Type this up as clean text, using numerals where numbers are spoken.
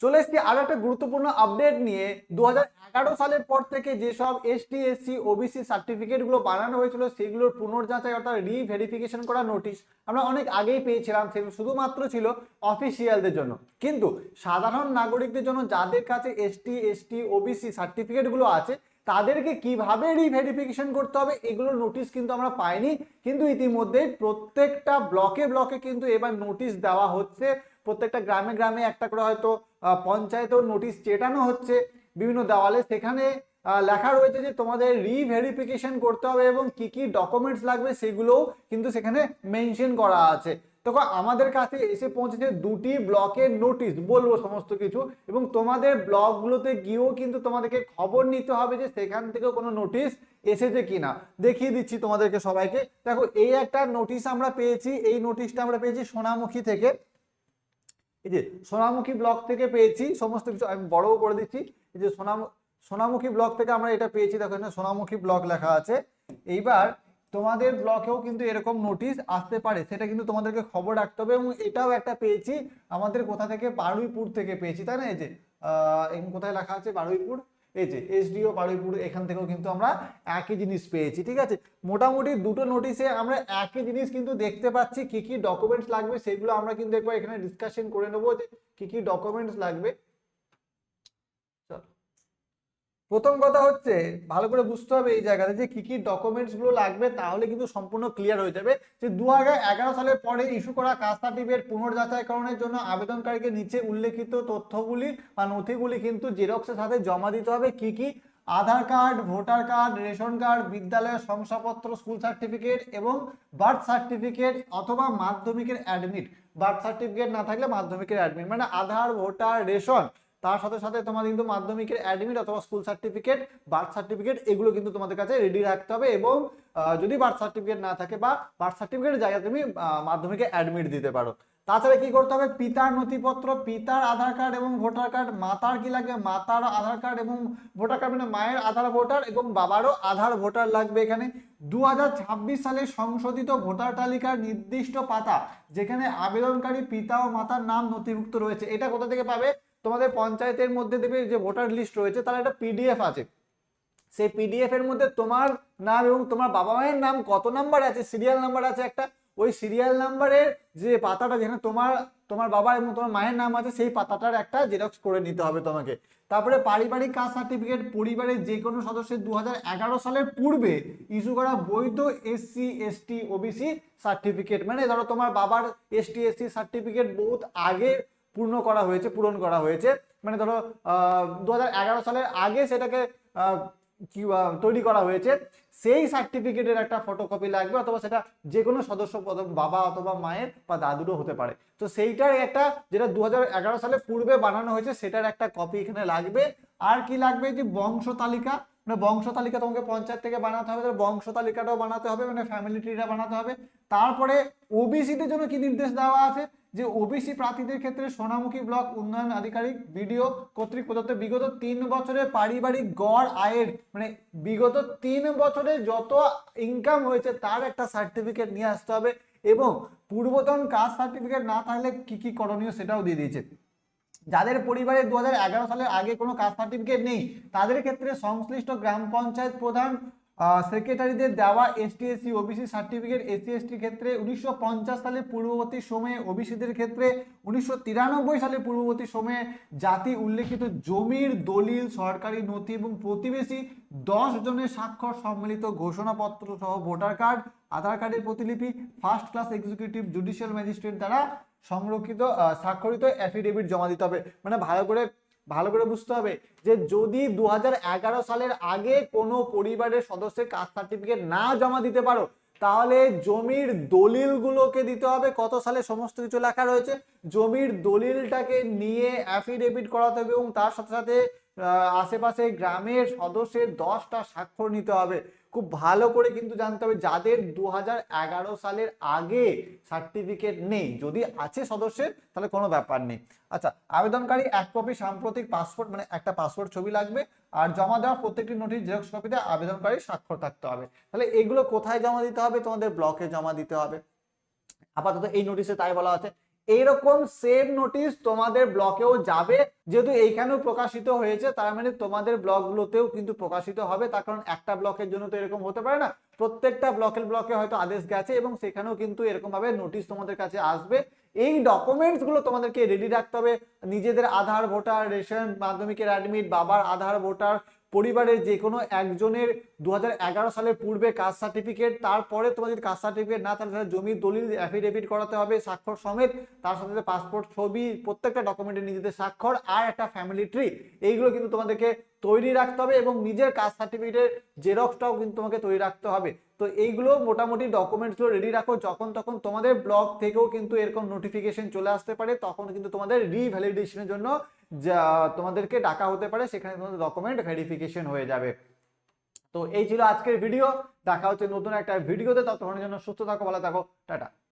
চলে এসেছি আরো একটা গুরুত্বপূর্ণ আপডেট নিয়ে। 2011 সালের পর থেকে যেসব এসটি এসসি ওবিসি সার্টিফিকেট গুলো বানানো হয়েছিল সেগুলোর পুনর্যাচাই অর্থাৎ রিভেরিফিকেশন করা নোটিশ আমরা অনেক আগেই পেয়েছিলাম। সেগুলো শুধুমাত্র ছিল অফিসিয়ালদের জন্য, কিন্তু সাধারণ নাগরিকদের জন্য যাদের কাছে এসটি এসটি ওবিসি সার্টিফিকেট গুলো আছে তাদেরকে কিভাবে রিভেরিফিকেশন করতে হবে এগুলোর নোটিশ কিন্তু আমরা পাইনি। কিন্তু ইতিমধ্যে প্রত্যেকটা ব্লকে ব্লকে কিন্তু এবার নোটিশ দেওয়া হচ্ছে। প্রত্যেকটা গ্রামে গ্রামে একটা করে হয়তো পঞ্চায়েতেও নোটিশ চেটানো হচ্ছে বিভিন্ন দেওয়ালে। সেখানে লেখা রয়েছে যে তোমাদের রিভেরিফিকেশন করতে হবে এবং কি কি ডকুমেন্টস লাগবে সেগুলোও কিন্তু সেখানে মেনশন করা আছে। তখন আমাদের কাছে এসে পৌঁছেছে দুটি ব্লকের নোটিশ, বলবো সমস্ত কিছু, এবং তোমাদের ব্লকগুলোতে গিয়েও কিন্তু তোমাদেরকে খবর নিতে হবে যে সেখান থেকেও কোনো নোটিশ এসেছে কিনা। দেখিয়ে দিচ্ছি তোমাদেরকে সবাইকে। দেখো, এই একটা নোটিশ আমরা পেয়েছি। এই নোটিশটা আমরা পেয়েছি সোনামুখী থেকে। এই যে সোনামুখী ব্লক থেকে পেয়েছি, সমস্ত কিছু আমি বড়ও করে দিচ্ছি। এই যে সোনামুখী ব্লক থেকে আমরা এটা পেয়েছি। দেখো এখানে সোনামুখী ব্লক লেখা আছে। এইবার তোমাদের ব্লকেও কিন্তু এরকম নোটিশ আসতে পারে, সেটা কিন্তু তোমাদেরকে খবর রাখতে হবে। এবং এটাও একটা পেয়েছি আমাদের কোথা থেকে, বারুইপুর থেকে পেয়েছি, তাই না? এই যে কোথায় লেখা আছে বারুইপুর, এই যে এসডিও বারুইপুর, এখান থেকেও কিন্তু আমরা একই জিনিস পেয়েছি। ঠিক আছে, মোটামুটি দুটো নোটিশে আমরা একই জিনিস কিন্তু দেখতে পাচ্ছি। কি কি ডকুমেন্টস লাগবে সেগুলো আমরা কিন্তু একবার এখানে ডিসকাশন করে নেবো যে কি কি ডকুমেন্টস লাগবে। প্রথম কথা হচ্ছে ভালো করে বুঝতে হবে এই জায়গাতে যে কি কি ডকুমেন্টস গুলো লাগবে, তাহলে কিন্তু সম্পূর্ণ ক্লিয়ার হয়ে যাবে। যে 2011 সালের পরে ইস্যু করা কাস্ট সার্টিফিকেট পুনর্যাচাইকরণের জন্য আবেদনকারীকে নিচে উল্লেখিত তথ্যগুলি বা নথিগুলি কিন্তু জেরক্সের সাথে জমা দিতে হবে। কি কি? Aadhaar card, voter card, ration card, বিদ্যালয়ের শংসাপত্র, স্কুল সার্টিফিকেট এবং বার্থ সার্টিফিকেট অথবা মাধ্যমিকের অ্যাডমিট। বার্থ সার্টিফিকেট না থাকলে মাধ্যমিকের অ্যাডমিট, মানে আধার, ভোটার, রেশন, তার সাথে সাথে তোমার কিন্তু মাধ্যমিকের অ্যাডমিট অথবা স্কুল সার্টিফিকেট, বার্থ সার্টিফিকেট, এগুলো কিন্তু তোমাদের কাছে রেডি রাখতে হবে। এবং যদি বার্থ সার্টিফিকেট না থাকে বা বার্থ সার্টিফিকেটের জায়গায় তুমি মাধ্যমিকে অ্যাডমিট দিতে পারো। তাছাড়া কি করতে হবে? পিতার নথিপত্র, পিতার আধার কার্ড এবং ভোটার কার্ড। মাতার কি লাগবে? মাতার আধার কার্ড এবং ভোটার কার্ড, মানে মায়ের আধার ভোটার, এবং বাবারও আধার ভোটার লাগবে এখানে। 2026 সালে সংশোধিত ভোটার তালিকার নির্দিষ্ট পাতা যেখানে আবেদনকারী পিতা ও মাতার নাম নথিভুক্ত রয়েছে। এটা কোথা থেকে পাবে? তোমাদের পঞ্চায়েতের মধ্যে দেবে যে ভোটার লিস্ট রয়েছে, তার একটা পিডিএফ আছে। সেই পিডিএফ এর মধ্যে তোমার নাম এবং তোমার বাবা মায়ের নাম কত নাম্বার আছে, সিরিয়াল নাম্বার আছে একটা। ওই সিরিয়াল নাম্বারের যে পাতাটা যেখানে তোমার তোমার বাবা এবং তোমার মায়ের নাম আছে, সেই পাতাটার একটা জেরক্স করে নিতে হবে তোমাকে। তারপরে পারিবারিক কাস্ট সার্টিফিকেট, পরিবারের যে কোনো সদস্যের 2011 সালের পূর্বে ইস্যু করা বৈধ এসসি এসটি ওবিসি সার্টিফিকেট, মানে ধরো তোমার বাবার এসটি এসসি সার্টিফিকেট বহুত আগে পূরণ করা হয়েছে, মানে ধরো 2011 সালের আগে সেটাকে তৈরি করা হয়েছে, সেই সার্টিফিকেটের একটা ফটোকপি লাগবে, অথবা সেটা যে কোনো সদস্য বাবা অথবা মায়ের বা দাদুরও হতে পারে। তো সেইটার একটা, যেটা 2011 সালে পূর্বে বানানো হয়েছে, সেটার একটা কপি এখানে লাগবে। আর কি লাগবে? যে বংশ তালিকা, মানে বংশ তালিকা তোমাকে পঞ্চায়েত থেকে বানাতে হবে, বংশ তালিকাটাও বানাতে হবে, মানে ফ্যামিলি ট্রিটা বানাতে হবে। তারপরে ওবিসিদের জন্য কি নির্দেশ দেওয়া আছে? যে ওবিসি প্রার্থীদের ক্ষেত্রে সোনামুখী ব্লক উন্নয়ন আধিকারিক বিডিও কর্তৃক প্রদত্ত বিগত 3 বছরের পারিবারিক গড় আয়ের, মানে বিগত 3 বছরে যত ইনকাম হয়েছে তার একটা সার্টিফিকেট নিয়ে আসতে হবে। এবং পূর্বতন কাস্ট সার্টিফিকেট না থাকলে কি কি করণীয় সেটাও দিয়ে দিয়েছে। যাদের পরিবারে 2011 সালের আগে কোনো কাস্ট সার্টিফিকেট নেই তাদের ক্ষেত্রে সংশ্লিষ্ট গ্রাম পঞ্চায়েত প্রধান সেক্রেটারিদের দেওয়া ST SC OBC certificate, SC ST ক্ষেত্রে 1950 সালের পূর্ববর্তী সময়ে, ওবিসিদের ক্ষেত্রে 1993 সালের পূর্ববর্তী সময়ে জাতি উল্লেখিত জমির দলিল, সরকারি নথি এবং প্রতিবেশী 10 জনের স্বাক্ষর সম্মিলিত ঘোষণাপত্র সহ ভোটার কার্ড, আধার কার্ডের প্রতিলিপি, first class executive judicial magistrate দ্বারা সংরক্ষিত স্বাক্ষরিত অ্যাফিডেভিট জমা দিতে হবে। মানে ভালো করে বুঝতে হবে যে যদি 2011 সালের আগে কোনো পরিবারের সদস্যের কাস্ট সার্টিফিকেট না জমা দিতে পারো, তাহলে জমির দলিলগুলোকে দিতে হবে। কত সালে সমস্ত কিছু লেখা রয়েছে, জমির দলিলটাকে নিয়ে অ্যাফিডেভিট করাতে হবে এবং তার সাথে সাথে আশেপাশে গ্রামের সদস্যের 10টা স্বাক্ষর নিতে হবে। খুব ভালো করে কিন্তু জানতে হবে যাদের 2011 সালের আগে সার্টিফিকেট নেই, যদি আছে সদস্যের তাহলে কোনো ব্যাপার নেই। আচ্ছা, আবেদনকারী 1 কপি সাম্প্রতিক পাসপোর্ট, মানে একটা পাসপোর্ট ছবি লাগবে, আর জমা দেওয়া প্রত্যেকটি নোটিশ জেরক্স কপিতে আবেদনকারীর স্বাক্ষর থাকতে হবে। তাহলে এগুলো কোথায় জমা দিতে হবে? তোমাদের ব্লকে জমা দিতে হবে। আপাতত এই নোটিশে তাই বলা আছে। এইরকম সেম নোটিশ তোমাদের ব্লকেও যাবে। যেহেতু এইখানেও প্রকাশিত হয়েছে তার মানে তোমাদের ব্লকগুলোতেও কিন্তু প্রকাশিত হবে, তার কারণ একটা ব্লকের জন্য তো এরকম হতে পারে না, প্রত্যেকটা ব্লকে হয়তো আদেশ গেছে এবং সেখানেও কিন্তু এরকম ভাবে নোটিশ তোমাদের কাছে আসবে। এই ডকুমেন্টস গুলো তোমাদেরকে রেডি রাখতে হবে, নিজেদের আধার, ভোটার, রেশন, মাধ্যমিকের অ্যাডমিট, বাবার আধার, ভোটার, পরিবারের যে কোনো একজনের 2011 সালের পূর্বে কাস্ট সার্টিফিকেট, তারপরে তোমার যদি কাস্ট সার্টিফিকেট না থাকে তাহলে জমির দলিল অ্যাফিডেভিট করাতে হবে স্বাক্ষর সমেত, তার সাথে সাথে পাসপোর্ট ছবি, প্রত্যেকটা ডকুমেন্টে নিজেদের স্বাক্ষর আর একটা ফ্যামিলি ট্রি, এইগুলো কিন্তু তোমাদেরকে তৈরি রাখতে হবে এবং নিজের কাস্ট সার্টিফিকেটের জেরক্সটাও কিন্তু তোমাকে তৈরি রাখতে হবে। তো এইগুলো মোটামুটি ডকুমেন্টসগুলো রেডি রাখো, যখন তখন তোমাদের ব্লক থেকেও কিন্তু এরকম নোটিফিকেশন চলে আসতে পারে, তখন কিন্তু তোমাদের রিভ্যালিডেশনের জন্য যা তোমাদেরকে ডাকা হতে পারে, সেখানে তোমাদের ডকুমেন্ট ভেরিফিকেশন হয়ে যাবে। তো এই ছিল আজকের ভিডিও, দেখা হচ্ছে নতুন একটা ভিডিওতে, ততক্ষণের জন্য সুস্থ থাকো, ভালো থাকো, টাটা।